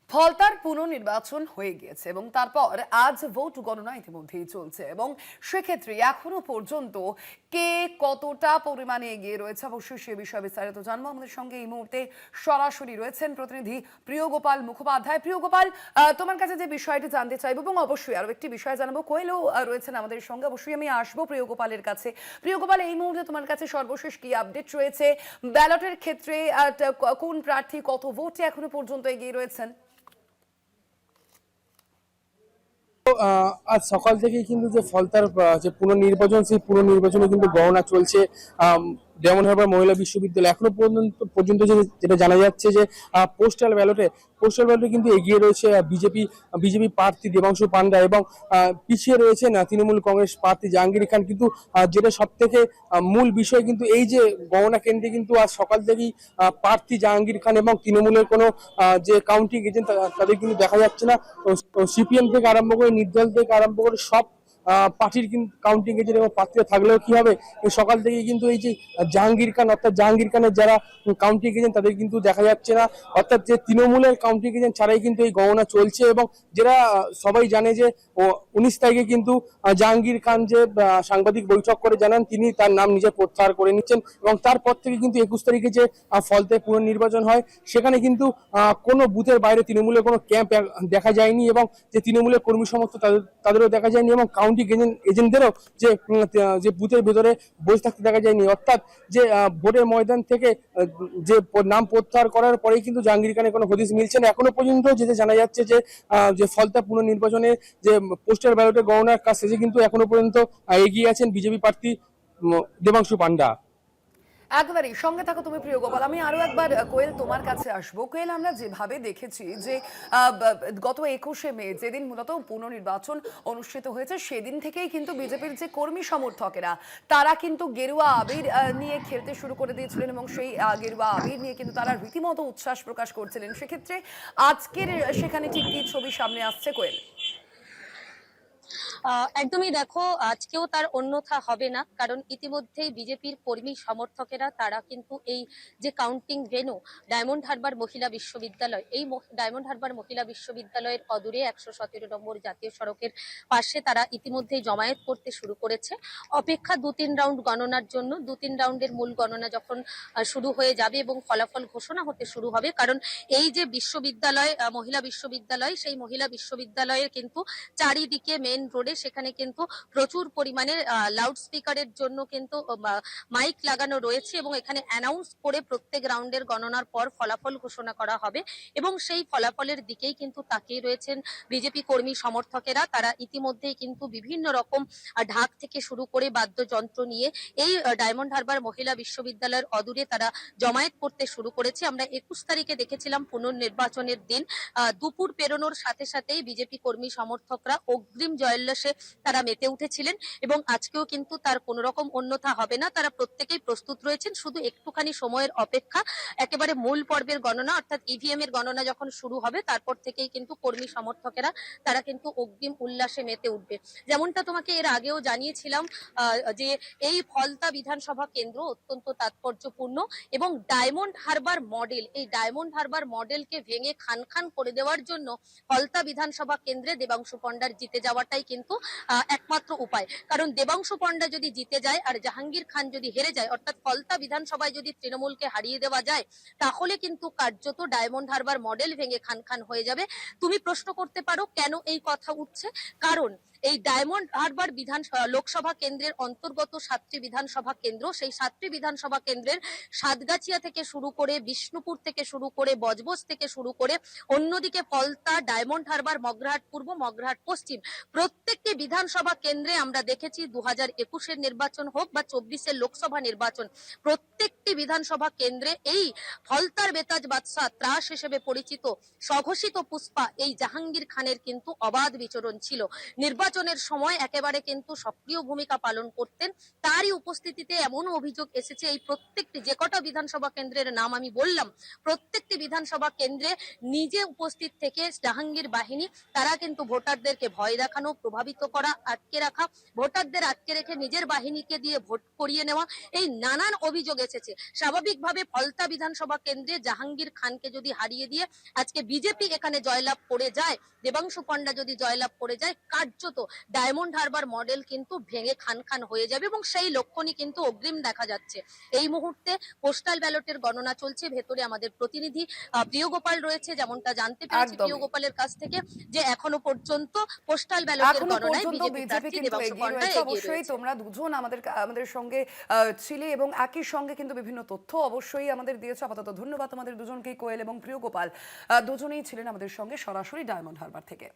ফলতার পুনর্নির্বাচন হয়ে গিয়েছে এবং তারপর আজ ভোট গণনা ইতিমধ্যেই চলছে এবং সেক্ষেত্রে এখনো পর্যন্ত কে কতটা পরিমাণে এগিয়ে রয়েছে অবশ্যই সে বিষয়ে বিস্তারিত জানবো। আমাদের সঙ্গে এই মুহূর্তে সরাসরি রয়েছেন প্রতিনিধি প্রিয়গোপাল মুখোপাধ্যায়। প্রিয়গোপাল, তোমার কাছে যে বিষয়টি জানতে চাইবো এবং অবশ্যই আরো একটি বিষয় জানাবো, কোয়েলও রয়েছেন আমাদের সঙ্গে, অবশ্যই আমি আসবো প্রিয়গোপালের কাছে। প্রিয়গোপাল, এই মুহূর্তে তোমার কাছে সর্বশেষ কি আপডেট রয়েছে ব্যালটের ক্ষেত্রে? কোন প্রার্থী কত ভোটে এখনো পর্যন্ত এগিয়ে রয়েছেন? আজ সকাল থেকেই কিন্তু যে ফলতার যে পুনর্নির্বাচন, সেই পুনর্নির্বাচনে কিন্তু গণনা চলছে ডায়মন্ড হারবার মহিলা বিশ্ববিদ্যালয়। এখনো পর্যন্ত যেটা জানা যাচ্ছে যে পোস্টাল ব্যালটে কিন্তু এগিয়ে রয়েছে বিজেপি প্রার্থী দেবাংশু পান্ডা এবং পিছিয়ে রয়েছেন তৃণমূল কংগ্রেস প্রার্থী জাহাঙ্গীর খান। কিন্তু যেটা সব থেকে মূল বিষয় কিন্তু এই যে গণনা কেন্দ্রে কিন্তু আজ সকাল থেকেই প্রার্থী জাহাঙ্গীর খান এবং তৃণমূলের কোনো যে কাউন্টিং এজেন্ট তাদের কিন্তু দেখা যাচ্ছে না। সিপিএম থেকে আরম্ভ করে নির্দল থেকে আরম্ভ করে সব পার্টির কিন্তু কাউন্টিং এজেন্ট এবং প্রার্থীরা থাকলেও কি হবে, সকাল থেকে কিন্তু এই যে জাহাঙ্গীর খানের যারা কাউন্টিং এজেন্ট তাদের কিন্তু দেখা যাচ্ছে না। অর্থাৎ যে তৃণমূলের কাউন্টিং এজেন্ট ছাড়াই কিন্তু এই গণনা চলছে এবং যেটা সবাই জানে যে 19 তারিখে কিন্তু জাহাঙ্গীর খান যে সাংবাদিক বৈঠক করে জানান তিনি তার নাম নিজে প্রত্যাহার করে নিচ্ছেন এবং তারপর থেকে কিন্তু 21 তারিখে যে ফলতে পুনর্নির্বাচন হয় সেখানে কিন্তু কোনো বুথের বাইরে তৃণমূলের কোনো ক্যাম্প দেখা যায়নি এবং যে তৃণমূলের কর্মী সমর্থক তাদেরও দেখা যায়নি এবং কাউন্টিং এজেন্টদেরও যে বুথের ভেতরে বসে থাকতে দেখা যায়নি। অর্থাৎ যে ভোটের ময়দান থেকে যে নাম প্রত্যাহার করার পরেই কিন্তু জাহাঙ্গীর খানের কোনো হদিস মিলছে না। এখনো পর্যন্ত যেটা জানা যাচ্ছে যে ফলতা পুনর্নির্বাচনে যে পোস্টাল ব্যালটে গণনার কাজ শেষে কিন্তু এখনো পর্যন্ত এগিয়ে আছেন বিজেপি প্রার্থী দেবাংশু পান্ডা। একেবারেই সঙ্গে থাকো তুমি প্রিয়গোপাল। আমি আরো একবার কোয়েল তোমার কাছে আসবো। কোয়েল, আমরা যেভাবে দেখেছি যে গত 21শে মে যেদিন মূলত পুনর্নির্বাচন অনুষ্ঠিত হয়েছে সেদিন থেকেই কিন্তু বিজেপির যে কর্মী সমর্থকেরা তারা কিন্তু গেরুয়া আবির নিয়ে খেলতে শুরু করে দিয়েছিলেন এবং সেই গেরুয়া আবির নিয়ে কিন্তু তারা রীতিমতো উচ্ছ্বাস প্রকাশ করছিলেন। সেক্ষেত্রে আজকের সেখানে ঠিক কি ছবি সামনে আসছে কোয়েল? একদমই দেখো, আজকেও তার অন্যথা হবে না, কারণ ইতিমধ্যেই বিজেপির কর্মী সমর্থকেরা তারা কিন্তু এই যে কাউন্টিং ভেন্যু ডায়মন্ড হারবার মহিলা বিশ্ববিদ্যালয়, এই ডায়মন্ড হারবার মহিলা বিশ্ববিদ্যালয়ের অদূরে 117 নম্বর জাতীয় সড়কের পাশে তারা ইতিমধ্যেই জমায়েত করতে শুরু করেছে। অপেক্ষা 2-3 রাউন্ড গণনার জন্য। 2-3 রাউন্ডের মূল গণনা যখন শুরু হয়ে যাবে এবং ফলাফল ঘোষণা হতে শুরু হবে, কারণ এই যে বিশ্ববিদ্যালয় মহিলা বিশ্ববিদ্যালয়, সেই মহিলা বিশ্ববিদ্যালয়ের কিন্তু চারিদিকে মেন রোডে সেখানে কিন্তু প্রচুর পরিমাণে লাউড স্পিকারের জন্য কিন্তু মাইক লাগানো রয়েছে এবং এখানে অ্যানাউন্স করে প্রত্যেক রাউন্ডের গণনার পর ফলাফল ঘোষণা করা হবে এবং সেই ফলাফলের দিকেই কিন্তু তাকিয়ে রয়েছেন বিজেপি কর্মী সমর্থকেরা। তারা ইতিমধ্যেই কিন্তু বিভিন্ন রকম ঢাক থেকে শুরু করে বাদ্যযন্ত্র নিয়ে এই ডায়মন্ড হারবার মহিলা বিশ্ববিদ্যালয়ের অদূরে তারা জমায়েত করতে শুরু করেছে। আমরা 21 তারিখে দেখেছিলাম পুনর্নির্বাচনের দিন দুপুর পেরোনোর সাথে সাথেই বিজেপি কর্মী সমর্থকরা অগ্রিম জয়োল্লাসে তারা মেতে উঠেছিলেন এবং আজকেও কিন্তু তার কোনো রকম অন্যথা হবে না। তারা প্রত্যেকেই প্রস্তুত রয়েছেন, শুধু একটুখানি সময়ের অপেক্ষা। একেবারে মূল পর্বের গণনা অর্থাৎ ইভিএম এর গণনা যখন শুরু হবে তারপর থেকেই কিন্তু কর্মী সমর্থকেরা তারা কিন্তু অগ্রিম উল্লাসে মেতে উঠবে। যেমনটা তোমাকে এর আগেও জানিয়েছিলাম যে এই ফলতা বিধানসভা কেন্দ্র অত্যন্ত তাৎপর্যপূর্ণ এবং ডায়মন্ড হারবার মডেল, এই ডায়মন্ড হারবার মডেলকে ভেঙে খান খান করে দেওয়ার জন্য ফলতা বিধানসভা কেন্দ্রে দেবাংশু পণ্ডার জিতে যাওয়াটাই কিন্তু একমাত্র উপায়। কারণ দেবাংশু পণ্ডা যদি জিতে যায় আর জাহাঙ্গীর খান যদি হেরে যায়, অর্থাৎ ফলতা বিধানসভায় যদি তৃণমূলকে হারিয়ে দেওয়া যায়, তাহলে কিন্তু কার্যত ডায়মন্ড হারবার মডেল ভেঙে খান খান হয়ে যাবে। তুমি প্রশ্ন করতে পারো কেন এই কথা উঠছে? কারণ এই ডায়মন্ড হারবার লোকসভা কেন্দ্রের অন্তর্গত 7টি বিধানসভা কেন্দ্র, সেই 7টি বিধানসভা কেন্দ্রের সাতগাছিয়া থেকে শুরু করে বিষ্ণুপুর থেকে শুরু করে বজবজ থেকে শুরু করে অন্যদিকে ফলতা, ডায়মন্ড হারবার, মগরাহাট পূর্ব, মগরাহাট পশ্চিম, প্রত্যেকটি বিধানসভা কেন্দ্রে আমরা দেখেছি 2021-এর নির্বাচন হোক বা 24-এর লোকসভা নির্বাচন, প্রত্যেকটি বিধানসভা কেন্দ্রে এই ফলতার বেতাজ বাদশাহ, ত্রাস হিসেবে পরিচিত স্বঘোষিত পুষ্পা এই জাহাঙ্গীর খানের কিন্তু অবাধ বিচরণ ছিল। নির্বাচন নির্বাচনের সময় একেবারে কিন্তু সক্রিয় ভূমিকা পালন করতেন। তারই উপস্থিতিতে এমন অভিযোগ এসেছে এই প্রত্যেকটি যে কটা বিধানসভা কেন্দ্রের নাম আমি বললাম, প্রত্যেকটি বিধানসভা কেন্দ্রে নিজে উপস্থিত থেকে জাহাঙ্গীর বাহিনী তারা কিন্তু ভোটারদেরকে ভয় দেখানো, প্রভাবিত করা, আটকে রাখা, ভোটারদের আটকে রেখে নিজের বাহিনীকে দিয়ে ভোট করিয়ে নেওয়া, এই নানান অভিযোগ এসেছে। স্বাভাবিকভাবে ফলতা বিধানসভা কেন্দ্রে জাহাঙ্গীর খানকে যদি হারিয়ে দিয়ে আজকে বিজেপি এখানে জয়লাভ করে যায়, দেবাংশু পণ্ডা যদি জয়লাভ করে যায়, কার্যত ডায়মন্ড হারবার মডেল কিন্তু ভেঙে খান খান হয়ে যাবে এবং সেই লক্ষণই কিন্তু অগ্রিম দেখা যাচ্ছে। এই মুহূর্তে পোস্টাল ব্যালটের গণনা চলছে। ভেতরে আমাদের প্রতিনিধি প্রিয় গোপাল রয়েছে, যেমনটা জানতে পেরেছি একদমই। প্রিয় গোপালের কাছ থেকে যে এখনো পর্যন্ত পোস্টাল ব্যালটের এখনো গণনায় পর্যন্ত বিজেপি বিজেপি প্রার্থী কিন্তু দেবাংশু এগিয়ে পণ্ডা রয়েছে। এগিয়ে অবশ্যই রয়েছে। তোমরা দুজন আমাদের সঙ্গে ছিলে এবং একই সঙ্গে কিন্তু বিভিন্ন তথ্য অবশ্যই আমাদের দিয়েছো। আপাতত ধন্যবাদ তোমাদের দুজনকেই, কোয়েল এবং প্রিয় গোপাল দুজনেই ছিলেন আমাদের সঙ্গে সরাসরি ডায়মন্ড হারবার থেকে।